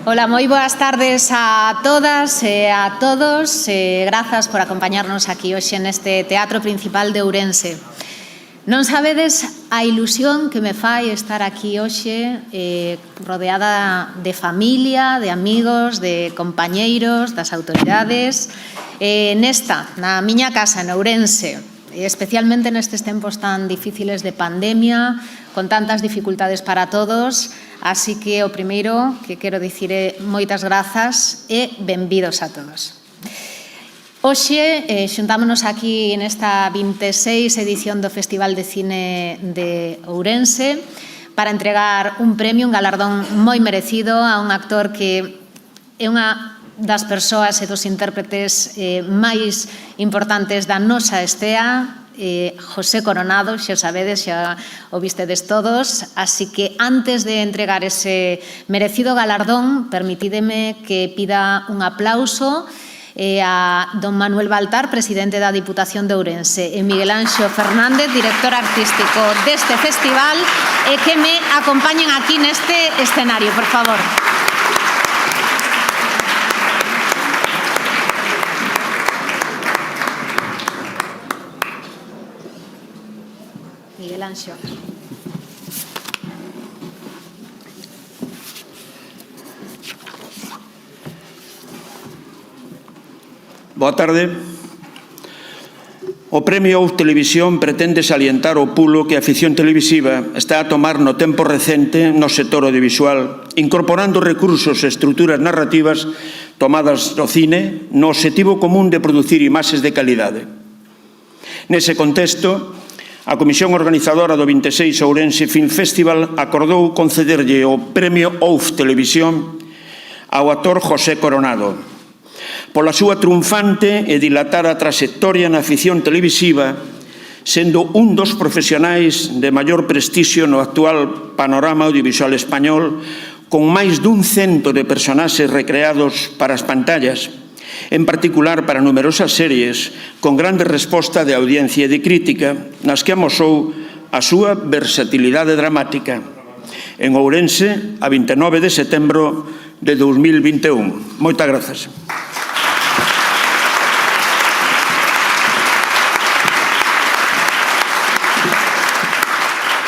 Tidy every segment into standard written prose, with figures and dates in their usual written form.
Ola, moi boas tardes a todas e a todos. Grazas por acompañarnos aquí hoxe neste Teatro Principal de Ourense. Non sabedes a ilusión que me fai estar aquí hoxe rodeada de familia, de amigos, de compañeiros, das autoridades, na miña casa, en Ourense, especialmente nestes tempos tan difíciles de pandemia, con tantas dificultades para todos. Así que o primeiro que quero dicir é moitas grazas e benvidos a todos. Hoxe xuntámonos aquí nesta 26 edición do Festival de Cine de Ourense para entregar un premio, un galardón moi merecido a un actor que é unha das persoas e dos intérpretes máis importantes da nosa estea, José Coronado, xa sabedes, xa o vistedes todos, así que antes de entregar ese merecido galardón, permitídeme que pida un aplauso a don Manuel Baltar, presidente da Diputación de Ourense, e Miguel Anxo Fernández, director artístico deste festival, e que me acompañen aquí neste escenario, por favor. Miguel Anxo. Boa tarde. O Premio Ouf Televisión pretende salientar o pulo que a afición televisiva está a tomar no tempo recente no sector audiovisual, incorporando recursos e estruturas narrativas tomadas do cine no obxectivo común de producir imaxes de calidade. Nese contexto, a Comisión Organizadora do 26 Ourense Film Festival acordou concederlle o Premio Ouf Televisión ao actor José Coronado pola súa triunfante e dilatada traxectoria na afición televisiva, sendo un dos profesionais de maior prestixio no actual panorama audiovisual español, con máis dun cento de personaxes recreados para as pantallas, en particular para numerosas series con grande resposta de audiencia e de crítica, nas que amosou a súa versatilidade dramática. En Ourense, a 29 de setembro de 2021. Moitas grazas.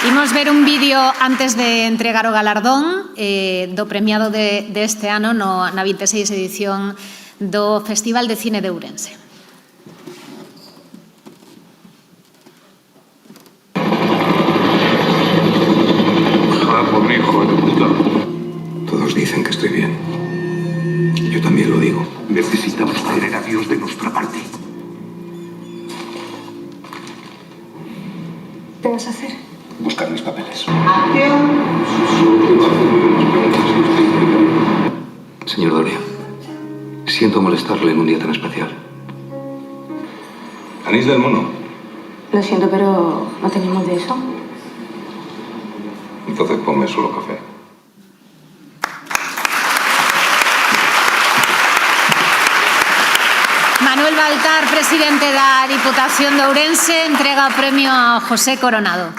Imos ver un vídeo antes de entregar o galardón do premiado deste ano na 26 edición do Festival de Cine de Ourense. Ojalá por mí, hijo de puta. Todos dicen que estoy bien. Yo también lo digo. Necesitamos tener a Dios de nuestra parte. ¿Qué vas a hacer? Buscar mis papeles. Señor Doria, siento molestarle en un día tan especial. ¿Anís del mono? Lo siento, pero no tenemos de eso. Entonces ponme solo café. Manuel Baltar, presidente da Diputación de Ourense, entrega o premio a José Coronado.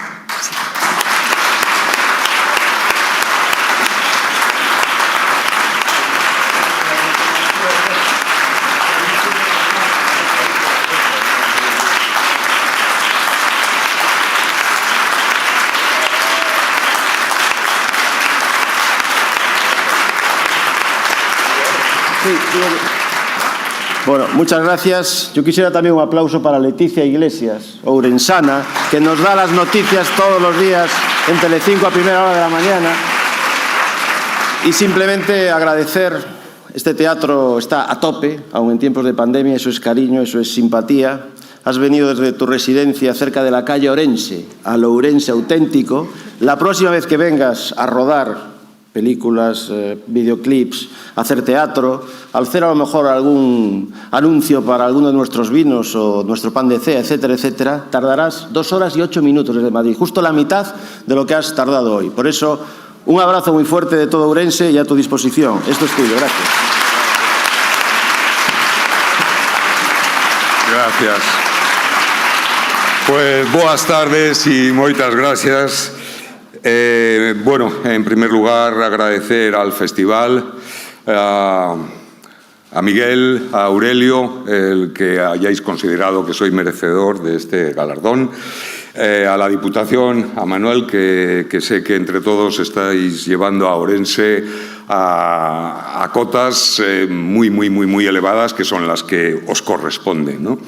Bueno, muchas gracias. Yo quisiera también un aplauso para Leticia Iglesias, ourensana, que nos da las noticias todos los días en Telecinco a primera hora de la mañana. Y simplemente agradecer, este teatro está a tope, aun en tiempos de pandemia, eso es cariño, eso es simpatía. Has venido desde tu residencia cerca de la calle Ourense, al Ourense auténtico. La próxima vez que vengas a rodar películas, videoclips, hacer teatro, al hacer a lo mejor algún anuncio para alguno de nuestros vinos o nuestro pan de cea, etcétera, etcétera, tardarás 2 horas y 8 minutos desde Madrid, justo la mitad de lo que has tardado hoy. Por eso, un abrazo muy fuerte de todo Ourense y a tu disposición. Esto es tuyo, gracias. Gracias. Pues boas tardes y moitas gracias. Bueno, en primer lugar, agradecer al festival a Miguel, a Aurelio, el que hayáis considerado que soy merecedor de este galardón, a la Diputación, a Manuel, que sé que entre todos estáis llevando a Ourense a cotas muy elevadas, que son las que os corresponden, ¿no?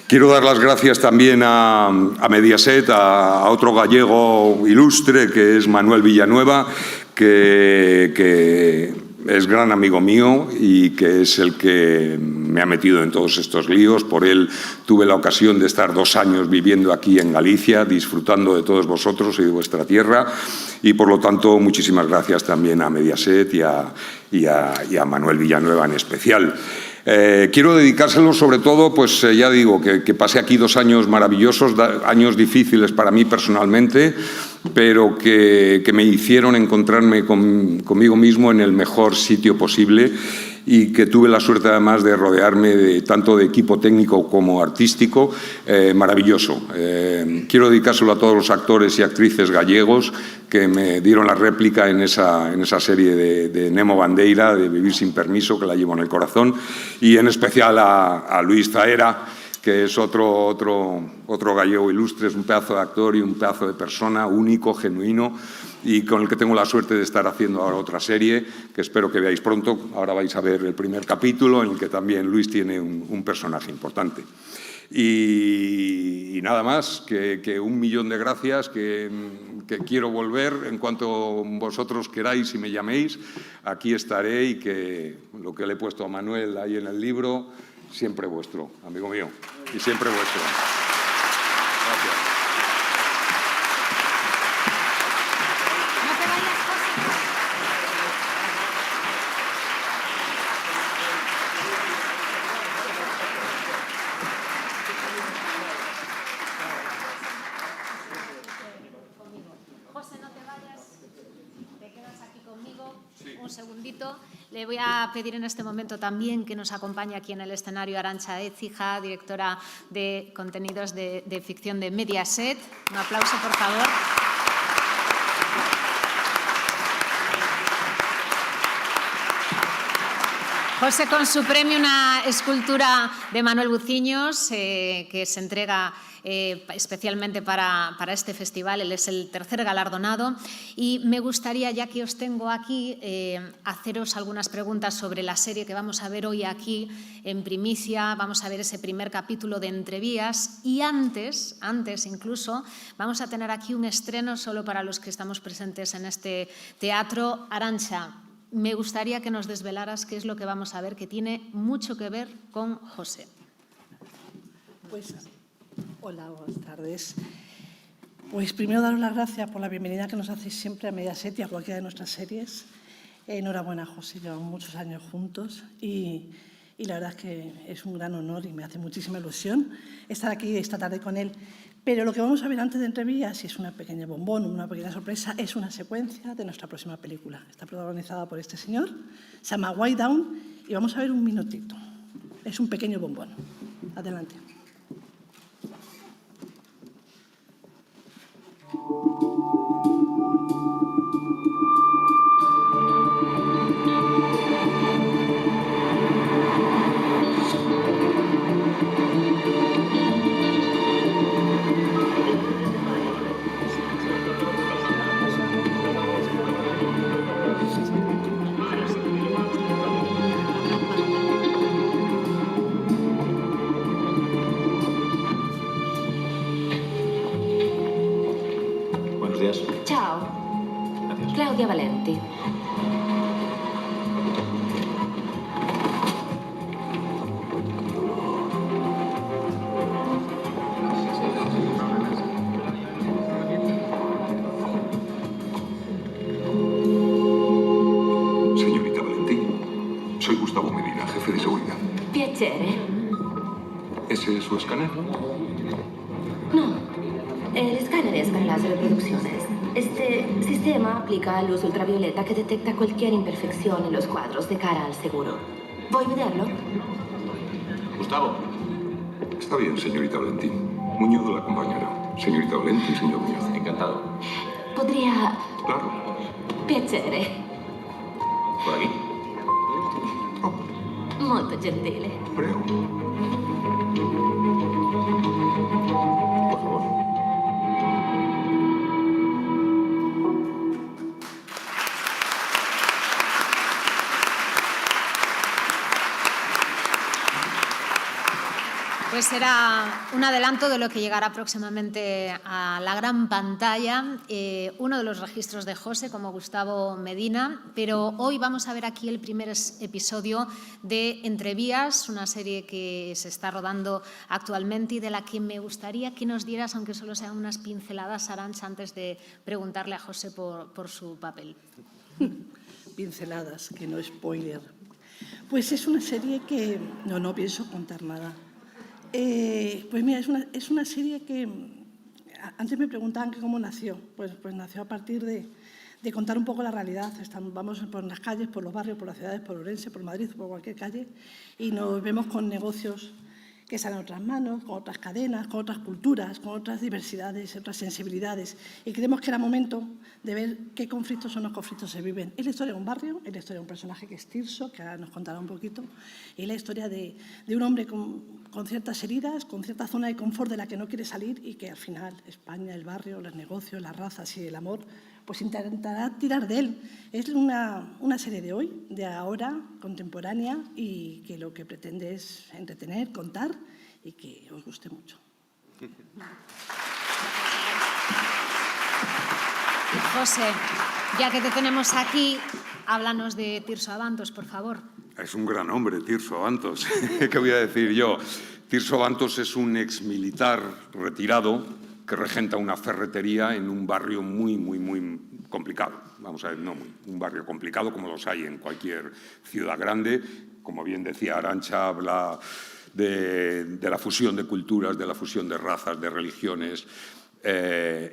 Quiero dar las gracias también a Mediaset, a otro gallego ilustre, que es Manuel Villanueva, que es gran amigo mío y que es el que me ha metido en todos estos líos. Por él tuve la ocasión de estar 2 años viviendo aquí en Galicia, disfrutando de todos vosotros y de vuestra tierra. Y, por lo tanto, muchísimas gracias también a Mediaset y a Manuel Villanueva en especial. Quiero dedicárselo sobre todo, pues ya digo, que pasé aquí 2 años maravillosos, años difíciles para mí personalmente, pero que me hicieron encontrarme conmigo mismo en el mejor sitio posible, y que tuve la suerte además de rodearme tanto de equipo técnico como artístico maravilloso. Quiero dedicárselo a todos los actores y actrices gallegos que me dieron la réplica en esa serie de Nemo Bandeira, de Vivir sin permiso, que la llevo en el corazón, y en especial a Luis Zaera, que es otro gallego ilustre, es un pedazo de actor y un pedazo de persona único, genuino, y con el que tengo la suerte de estar haciendo ahora otra serie, que espero que veáis pronto. Ahora vais a ver el primer capítulo, en el que también Luis tiene un personaje importante. Y nada más, que 1.000.000 de gracias, que quiero volver en cuanto vosotros queráis y me llaméis. Aquí estaré, y que lo que le he puesto a Manuel ahí en el libro, siempre vuestro, amigo mío, y siempre vuestro. Gracias. José, no te vayas, te quedas aquí conmigo un segundito. Le voy a pedir en este momento también que nos acompañe aquí en el escenario Arantxa Écija, directora de contenidos de ficción de Mediaset. Un aplauso, por favor. José, con su premio, una escultura de Manuel Buciños, que se entrega especialmente para este festival. Él es el 3er galardonado, y me gustaría, ya que os tengo aquí, haceros algunas preguntas sobre la serie que vamos a ver hoy aquí en primicia. Vamos a ver ese primer capítulo de Entrevías, y antes incluso, vamos a tener aquí un estreno solo para los que estamos presentes en este teatro. Arantxa, me gustaría que nos desvelaras qué es lo que vamos a ver, que tiene mucho que ver con José. Pues, hola, buenas tardes. Pues primero daros las gracias por la bienvenida que nos hacéis siempre a Mediaset y a cualquiera de nuestras series. Enhorabuena, José, llevamos muchos años juntos y la verdad es que es un gran honor y me hace muchísima ilusión estar aquí esta tarde con él. Pero lo que vamos a ver antes de Entrevías, y es una pequeña bombón, una pequeña sorpresa, es una secuencia de nuestra próxima película. Está protagonizada por este señor, se llama White Down, y vamos a ver un minutito. Es un pequeño bombón. Adelante. Ciao. Claudia Valenti. Señorita Valenti, soy Gustavo Medina, jefe de seguridad. Piacere. ¿Ese es su escáner? No, el escáner es para las reproducciones. Este sistema aplica luz ultravioleta que detecta cualquier imperfección en los cuadros de cara al seguro. ¿Voy a verlo? Gustavo. Está bien, señorita Valenti. Muñoz la acompañará. Señorita Valenti, señor Muñoz. Encantado. Podría... Claro. Piacere. ¿Por aquí? Molto gentile. Prego. Por favor. Pues será un adelanto de lo que llegará próximamente a la gran pantalla, uno de los registros de José, como Gustavo Medina, pero hoy vamos a ver aquí el primer episodio de Entrevías, una serie que se está rodando actualmente y de la que me gustaría que nos dieras, aunque solo sean unas pinceladas, Arantxa, antes de preguntarle a José por su papel. Pinceladas, que no spoiler. Pues es una serie que no pienso contar nada. Pues mira, es una serie que antes me preguntaban que cómo nació. Pues nació a partir de contar un poco la realidad. Vamos por las calles, por los barrios, por las ciudades, por Ourense, por Madrid, por cualquier calle, y nos vemos con negocios que salen a otras manos, con otras cadenas, con otras culturas, con otras diversidades, otras sensibilidades. Y creemos que era momento de ver qué conflictos son los conflictos que se viven. Es la historia de un barrio, es la historia de un personaje que es Tirso, que ahora nos contará un poquito, y es la historia de un hombre con ciertas heridas, con cierta zona de confort de la que no quiere salir y que al final España, el barrio, los negocios, las razas y el amor, pues intentará tirar de él. Es una serie de hoy, de ahora, contemporánea, y que lo que pretende es entretener, contar y que os guste mucho. José, ya que te tenemos aquí, háblanos de Tirso Abantos, por favor. Es un gran hombre, Tirso Abantos. ¿Qué voy a decir yo? Tirso Abantos es un exmilitar retirado que regenta una ferretería en un barrio muy complicado. Vamos a ver, un barrio complicado como los hay en cualquier ciudad grande. Como bien decía Arantxa, habla de la fusión de culturas, de la fusión de razas, de religiones.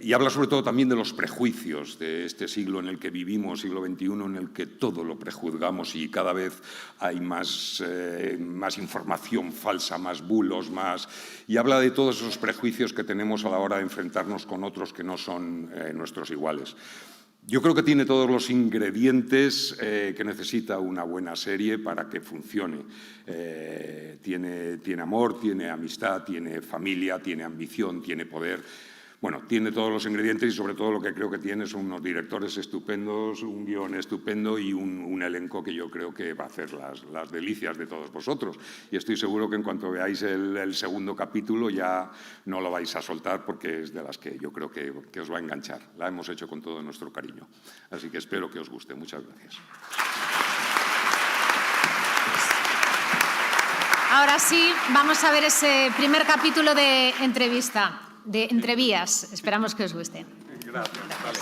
Y habla sobre todo también de los prejuicios de este siglo en el que vivimos, siglo XXI, en el que todo lo prejuzgamos y cada vez hay más información falsa, más bulos, y habla de todos esos prejuicios que tenemos a la hora de enfrentarnos con otros que no son nuestros iguales. Yo creo que tiene todos los ingredientes que necesita una buena serie para que funcione. Tiene amor, tiene amistad, tiene familia, tiene ambición, tiene poder. Bueno, tiene todos los ingredientes y sobre todo lo que creo que tiene son unos directores estupendos, un guión estupendo y un elenco que yo creo que va a hacer las delicias de todos vosotros. Y estoy seguro que en cuanto veáis el segundo capítulo ya no lo vais a soltar porque es de las que yo creo que os va a enganchar. La hemos hecho con todo nuestro cariño. Así que espero que os guste. Muchas gracias. Ahora sí, vamos a ver ese primer capítulo de entrevista. De Entrevías. Esperamos que os guste. Gracias. Vale.